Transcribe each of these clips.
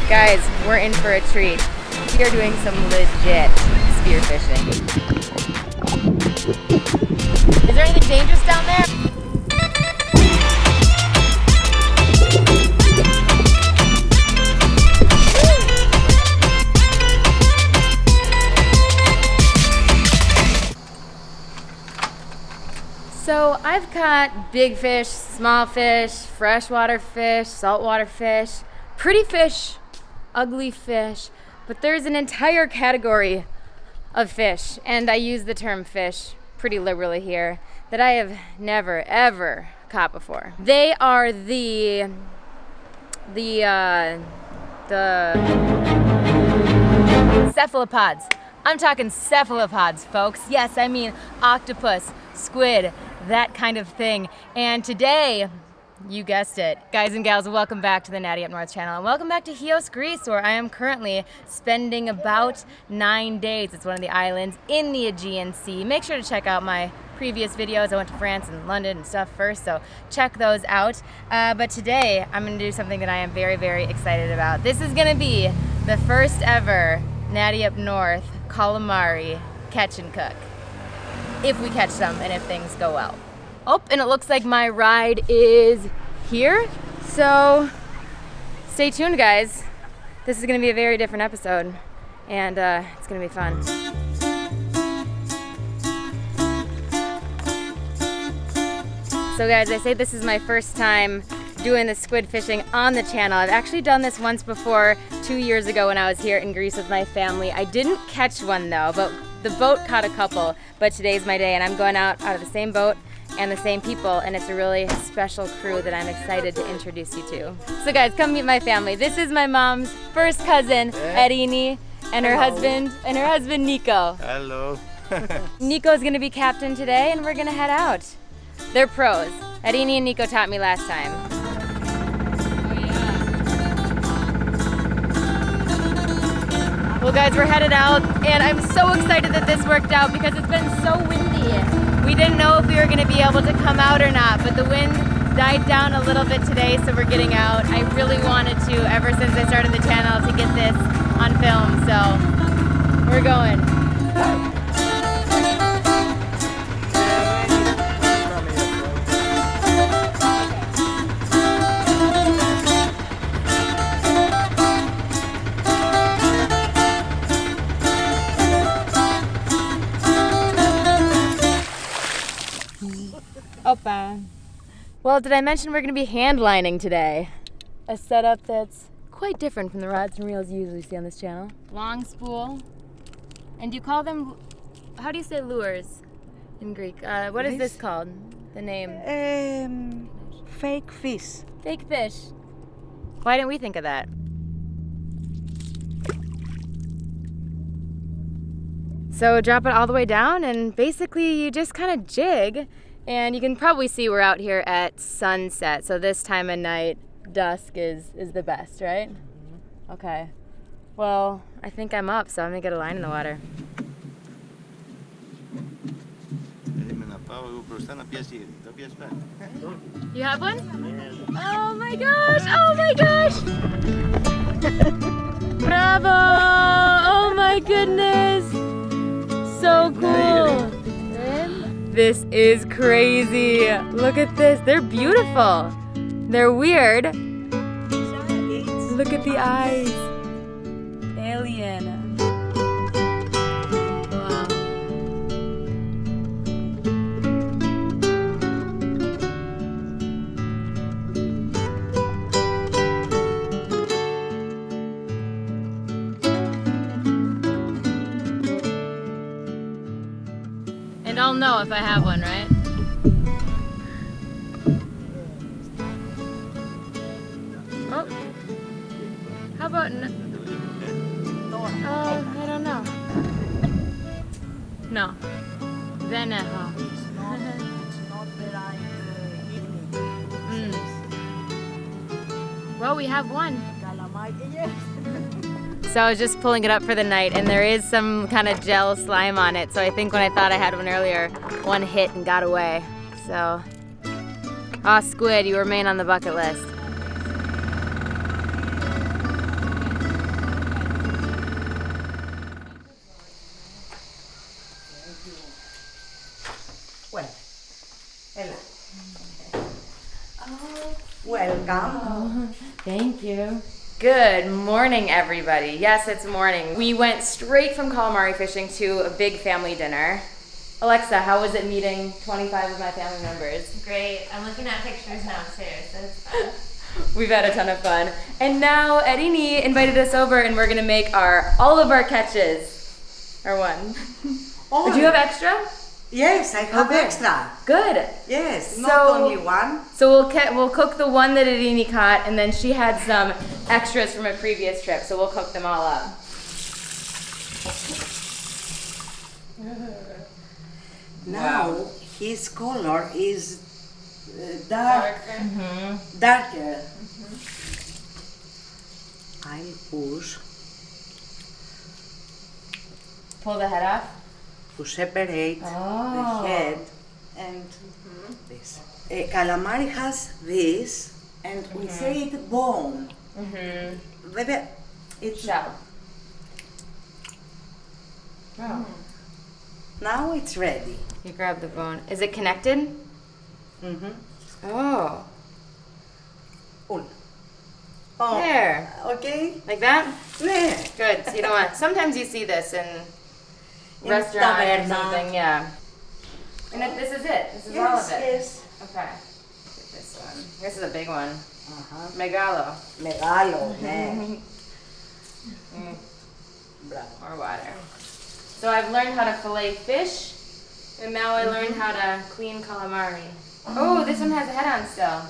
Guys, we're in for a treat. We are doing some legit spear fishing. Is there anything dangerous down there? So I've caught big fish, small fish, freshwater fish, saltwater fish, pretty fish, ugly fish, but there's an entire category of fish, and I use the term fish pretty liberally here, that I have never ever caught before. They are the cephalopods. I'm talking cephalopods, folks. Yes, I mean octopus, squid, that kind of thing. And today, you guessed it, guys and gals, welcome back to the Natty Up North channel, and welcome back to Chios, Greece, where I am currently spending about 9 days. It's one of the islands in the Aegean Sea. Make sure to check out my previous videos. I went to France and London and stuff first, so check those out. But today, I'm gonna do something that I am very, very excited about. This is gonna be the first ever Natty Up North calamari catch and cook. If we catch them and if things go well. Oh, and it looks like my ride is here. So stay tuned, guys. This is gonna be a very different episode, and it's gonna be fun. So guys, I say this is my first time doing the squid fishing on the channel. I've actually done this once before, 2 years ago when I was here in Greece with my family. I didn't catch one though, but the boat caught a couple. But today's my day, and I'm going out of the same boat and the same people, and it's a really special crew that I'm excited to introduce you to. So guys, come meet my family. This is my mom's first cousin, Erini, and her husband Nico. Hello. Nico's gonna be captain today, and we're gonna head out. They're pros. Erini and Nico taught me last time. Well guys, we're headed out, and I'm so excited that this worked out because it's been so windy. We didn't know if we were going to be able to come out or not, but the wind died down a little bit today, so we're getting out. I really wanted to, ever since I started the channel, to get this on film, so we're going. Opa. Well, did I mention we're going to be hand lining today? A setup that's quite different from the rods and reels you usually see on this channel. Long spool. And do you call them, how do you say lures in Greek? What is this called? The name? Fake fish. Fake fish. Why didn't we think of that? So drop it all the way down, and basically you just kind of jig. And you can probably see we're out here at sunset, so this time of night, dusk is the best, right? Mm-hmm. Okay. Well, I think I'm up, so I'm gonna get a line in the water. You have one? Oh my gosh! Oh my gosh! Bravo! Oh my goodness! So cool! This is crazy. Look at this. They're beautiful. They're weird. Look at the eyes. Alien. Wow. And I'll know if I have one, right? Oh. How about oh, I don't know. No. Veneho. It's not the right evening. Well, we have one. Calamari, yes. So I was just pulling it up for the night, and there is some kind of gel slime on it. So I think when I thought I had one earlier, one hit and got away. So, squid, you remain on the bucket list. Welcome. Thank you. Good morning, everybody. Yes, it's morning. We went straight from calamari fishing to a big family dinner. Alexa, how was it meeting 25 of my family members? Great. I'm looking at pictures now too, so it's fun. We've had a ton of fun. And now Erini invited us over and we're gonna make all of our catches. Or one. Oh, Do you have extra? Yes, I have Okay. extra. Good. Yes, not So- only one. So we'll cook the one that Erini caught, and then she had some extras from a previous trip, so we'll cook them all up. Now his color is darker. Darker. I'll push Pull the head off. to separate Oh. the head and this. Calamari has this, and we say it bone. Baby, it's Shell. Oh. now it's ready. You grab the bone. Is it connected? Mm-hmm. Oh. Oh. There. Okay. Like that? Yeah. Good. So you don't want. Sometimes you see this in restaurants or taverna. something. Yeah. And this is it. This is all of it. Yes. Okay. Get this one. This is a big one. Uh-huh. Megalo. Megalo, ne. Bravo. More water. So I've learned how to fillet fish, and now I learned how to clean calamari. Oh, this one has a head on still.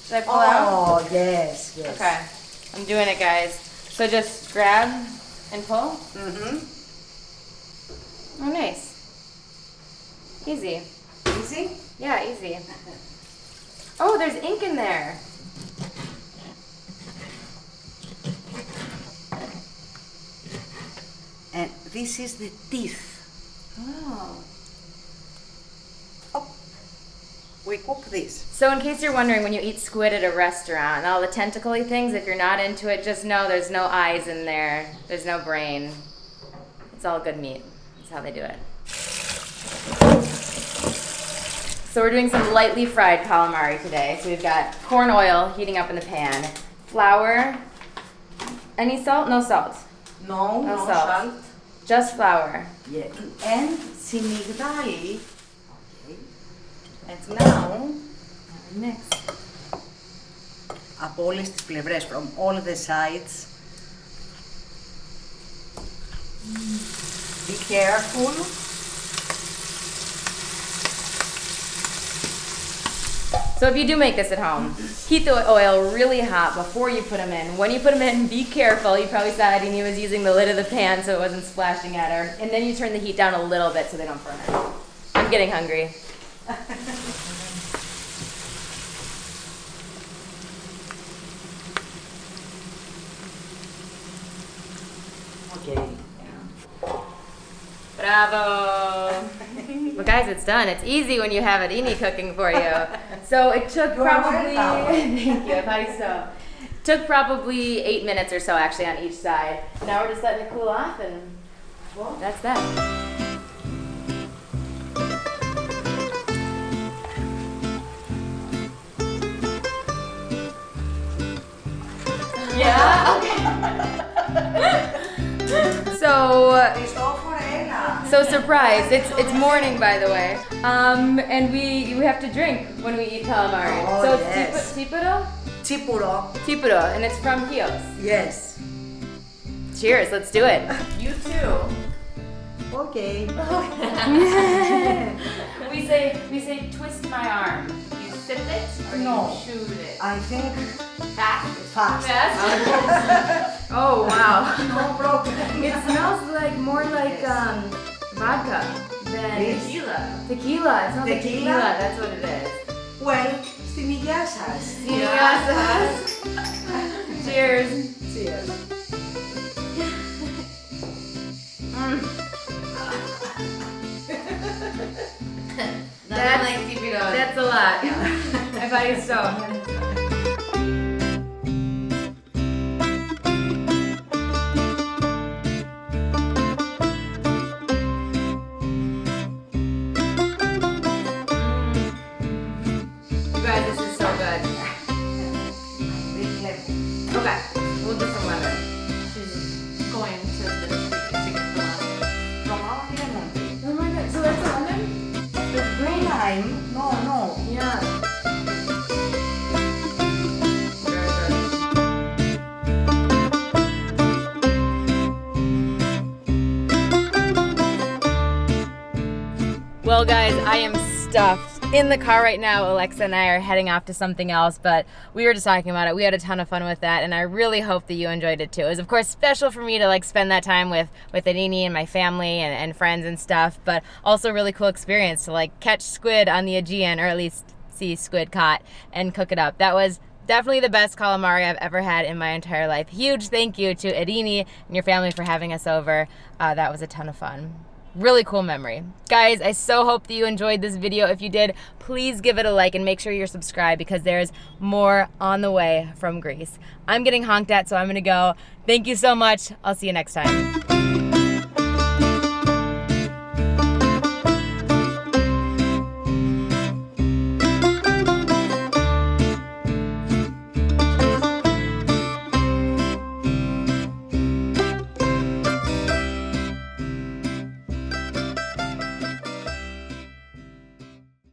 Should I pull out? Oh, yes, yes. Okay. I'm doing it, guys. So just grab and pull. Mm-hmm. Oh, nice. Easy. Easy? Yeah, easy. Oh, there's ink in there. And this is the teeth. Oh. Oh. We cook this. So in case you're wondering, when you eat squid at a restaurant, all the tentacly things, if you're not into it, just know there's no eyes in there. There's no brain. It's all good meat. That's how they do it. So we're doing some lightly fried calamari today. So we've got corn oil heating up in the pan, flour, any salt? No salt. No, No no salt. salt. Just flour. Yeah. And sinigdali. Okay. And now, Mix. από όλες τις πλευρές, from all the sides. Be careful. So if you do make this at home, heat the oil really hot before you put them in. When you put them in, be careful. You probably saw Eddie was using the lid of the pan so it wasn't splashing at her. And then you turn the heat down a little bit so they don't burn her. I'm getting hungry. Okay. Bravo! Well, guys, it's done. It's easy when you have Erini cooking for you. So it took You are probably, welcome. thank you, if I so. Took probably 8 minutes or so actually on each side. Now we're just letting it cool off and well, that's that. Yeah? Okay. So surprise! It's morning, by the way, and we have to drink when we eat calamari. Oh, so yes. it's tipuro, Τσίπουρο. tipuro, and it's from Chios. Yes. Cheers! Let's do it. You too. Okay. we say twist my arm. You sip it or No. you shoot it? I think Fast. fast. Fast? Oh wow! No problem. It smells like more like vodka than Yes. Tequila. tequila. It smells like Tequila? tequila. That's what it is. Well, στην υγεία σας. Cheers. Cheers. Nothing like tipiro. That's a lot. I thought you so. You guys, this is so good. stuff. In the car right now, Alexa and I are heading off to something else, but we were just talking about it. We had a ton of fun with that, and I really hope that you enjoyed it too. It was, of course, special for me to like spend that time with Irini and my family and friends and stuff, but also a really cool experience to like catch squid on the Aegean, or at least see squid caught and cook it up. That was definitely the best calamari I've ever had in my entire life. Huge thank you to Irini and your family for having us over. That was a ton of fun. Really cool memory. Guys, I so hope that you enjoyed this video. If you did, please give it a like and make sure you're subscribed because there's more on the way from Greece. I'm getting honked at, so I'm gonna go. Thank you so much. I'll see you next time.